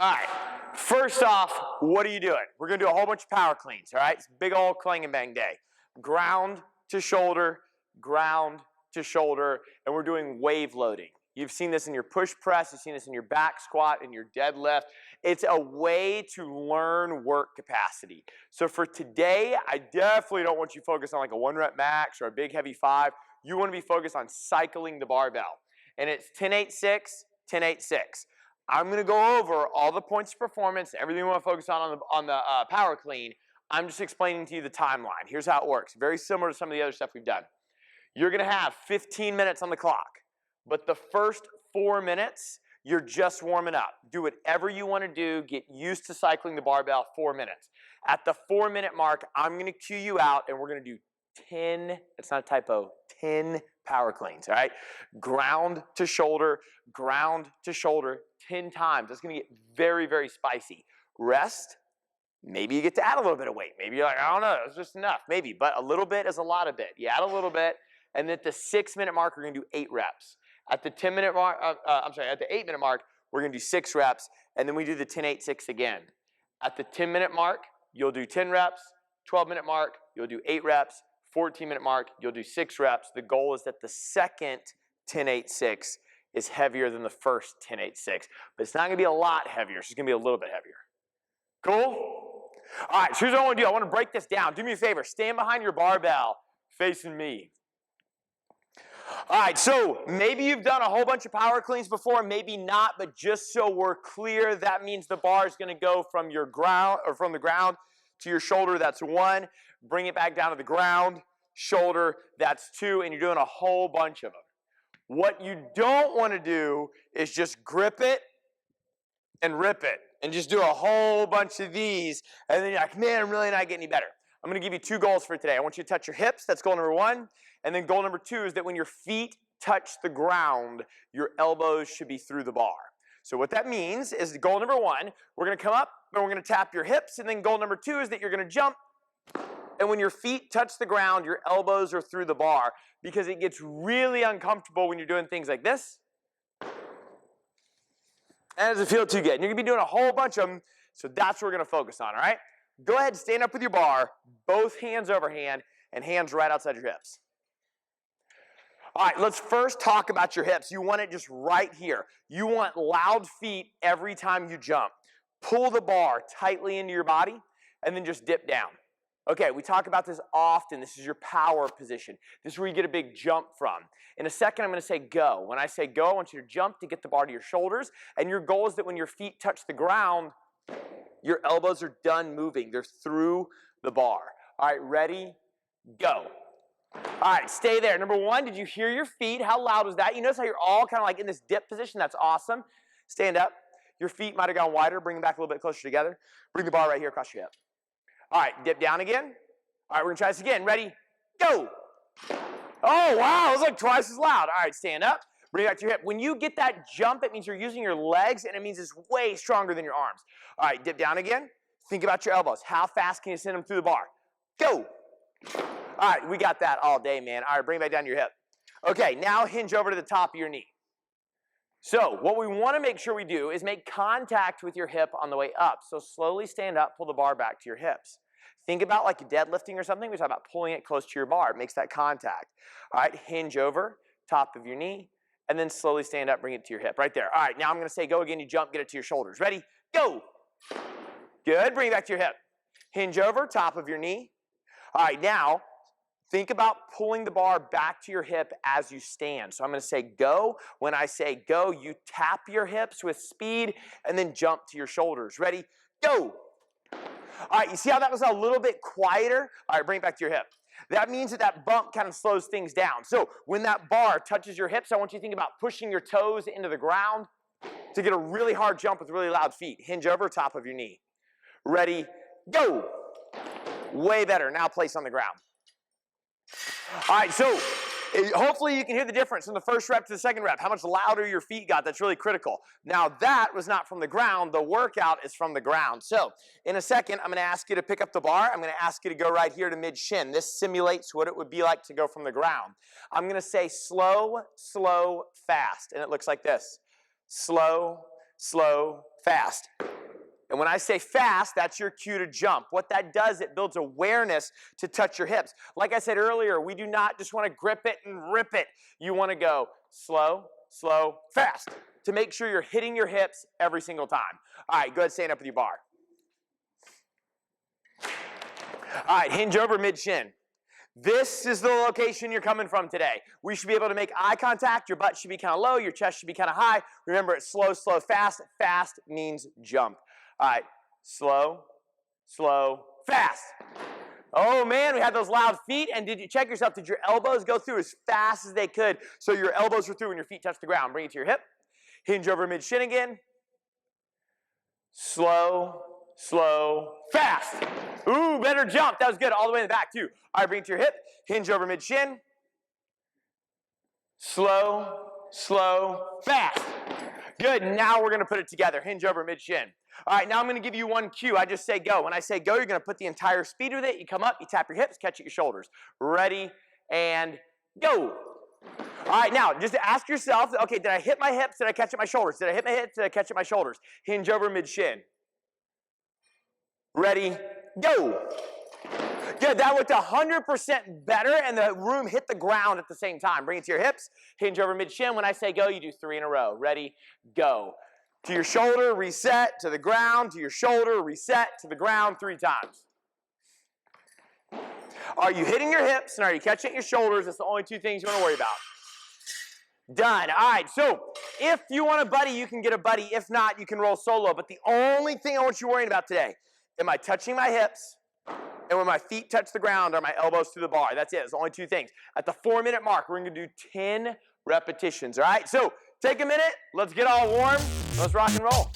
All right, first off, what are you doing? We're gonna do a whole bunch of power cleans, all right? It's a big old clang and bang day. Ground to shoulder, and we're doing wave loading. You've seen this in your push press, you've seen this in your back squat, in your deadlift. It's a way to learn work capacity. So for today, I definitely don't want you focused on like a 1-rep max or a big heavy 5. You wanna be focused on cycling the barbell. And it's 10-8-6, 10-8-6. I'm gonna go over all the points of performance, everything we wanna focus on the power clean. I'm just explaining to you the timeline. Here's how it works. Very similar to some of the other stuff we've done. You're gonna have 15 minutes on the clock, but the first 4 minutes, you're just warming up. Do whatever you wanna do, get used to cycling the barbell 4 minutes. At the 4-minute mark, I'm gonna cue you out and we're gonna do 10, it's not a typo, 10 power cleans, all right? Ground to shoulder, 10 times. That's gonna get very, very spicy. Rest, maybe you get to add a little bit of weight. Maybe you're like, I don't know, it's just enough, maybe. But a little bit is a lot of bit. You add a little bit, and then at the 6-minute mark, we're gonna do 8 reps. At the 10-minute mark, at the 8-minute mark, we're gonna do 6 reps, and then we do the 10-8-6 again. At the 10-minute mark, you'll do 10 reps. 12-minute mark, you'll do 8 reps. 14-minute mark, you'll do 6 reps. The goal is that the second 10-8-6 is heavier than the first 10-8-6. But it's not gonna be a lot heavier, it's just gonna be a little bit heavier. Cool? All right, so here's what I wanna do. I wanna break this down. Do me a favor, stand behind your barbell, facing me. All right, so maybe you've done a whole bunch of power cleans before, maybe not, but just so we're clear, that means the bar is gonna go from your ground, or from the ground to your shoulder, that's 1. Bring it back down to the ground, shoulder, that's 2, and you're doing a whole bunch of them. What you don't want to do is just grip it and rip it and just do a whole bunch of these, and then you're like, man, I'm really not getting any better. I'm going to give you 2 goals for today. I want you to touch your hips, that's goal number 1, and then goal number 2 is that when your feet touch the ground, your elbows should be through the bar. So what that means is goal number 1, we're going to come up and we're going to tap your hips, and then goal number 2 is that you're going to jump, and when your feet touch the ground, your elbows are through the bar, because it gets really uncomfortable when you're doing things like this. And it doesn't feel too good. And you're gonna be doing a whole bunch of them, so that's what we're gonna focus on, all right? Go ahead and stand up with your bar, both hands overhand, and hands right outside your hips. All right, let's first talk about your hips. You want it just right here. You want loud feet every time you jump. Pull the bar tightly into your body, and then just dip down. Okay, we talk about this often. This is your power position. This is where you get a big jump from. In a second, I'm going to say go. When I say go, I want you to jump to get the bar to your shoulders, and your goal is that when your feet touch the ground, your elbows are done moving. They're through the bar. All right, ready? Go. All right, stay there. Number 1, did you hear your feet? How loud was that? You notice how you're all kind of like in this dip position? That's awesome. Stand up. Your feet might have gone wider. Bring them back a little bit closer together. Bring the bar right here across your hip. All right, dip down again. All right, we're gonna try this again. Ready? Go. Oh, wow, it was like twice as loud. All right, stand up. Bring it back to your hip. When you get that jump, it means you're using your legs, and it means it's way stronger than your arms. All right, dip down again. Think about your elbows. How fast can you send them through the bar? Go. All right, we got that all day, man. All right, bring it back down to your hip. Okay, now hinge over to the top of your knee. So what we want to make sure we do is make contact with your hip on the way up. So slowly stand up, pull the bar back to your hips. Think about like deadlifting or something. We talk about pulling it close to your bar. It makes that contact. All right, hinge over, top of your knee, and then slowly stand up, bring it to your hip. Right there. All right, now I'm going to say go again. You jump, get it to your shoulders. Ready? Go. Good. Bring it back to your hip. Hinge over, top of your knee. All right, now think about pulling the bar back to your hip as you stand. So I'm going to say go. When I say go, you tap your hips with speed and then jump to your shoulders. Ready? Go. All right, you see how that was a little bit quieter? All right, bring it back to your hip. That means that that bump kind of slows things down. So when that bar touches your hips, I want you to think about pushing your toes into the ground to get a really hard jump with really loud feet. Hinge over, top of your knee. Ready? Go. Way better. Now place on the ground. All right, so hopefully you can hear the difference from the first rep to the second rep, how much louder your feet got. That's really critical. Now that was not from the ground. The workout is from the ground. So in a second, I'm going to ask you to pick up the bar. I'm going to ask you to go right here to mid-shin. This simulates what it would be like to go from the ground. I'm going to say slow, slow, fast, and it looks like this. Slow, slow, fast. And when I say fast, that's your cue to jump. What that does, it builds awareness to touch your hips. Like I said earlier, we do not just want to grip it and rip it. You want to go slow, slow, fast to make sure you're hitting your hips every single time. All right, go ahead, stand up with your bar. All right, hinge over mid-shin. This is the location you're coming from today. We should be able to make eye contact. Your butt should be kind of low. Your chest should be kind of high. Remember, it's slow, slow, fast. Fast means jump. All right, slow, slow, fast. Oh, man, we had those loud feet. And did you check yourself? Did your elbows go through as fast as they could so your elbows were through when your feet touched the ground? Bring it to your hip. Hinge over mid-shin again. Slow, slow, fast. Ooh, better jump. That was good. All the way in the back, too. All right, bring it to your hip. Hinge over mid-shin. Slow, slow, fast. Good. Now we're going to put it together. Hinge over mid-shin. All right, now I'm going to give you one cue. I just say go. When I say go, you're going to put the entire speed with it. You come up, you tap your hips, catch at your shoulders. Ready, and go. All right, now, just ask yourself, okay, did I hit my hips? Did I catch at my shoulders? Did I hit my hips? Did I catch at my shoulders? Hinge over mid-shin. Ready, go. Good, that looked 100% better, and the room hit the ground at the same time. Bring it to your hips, hinge over mid-shin. When I say go, you do 3 in a row. Ready, go. To your shoulder, reset, to the ground, to your shoulder, reset, to the ground 3 times. Are you hitting your hips, and are you catching your shoulders? That's the only 2 things you want to worry about. Done. All right, so if you want a buddy, you can get a buddy. If not, you can roll solo. But the only thing I want you worrying about today, am I touching my hips? And when my feet touch the ground, are my elbows to the bar? That's it. It's only 2 things. At the 4-minute mark, we're going to do 10 repetitions. All right, so take a minute. Let's get all warm. Let's rock and roll.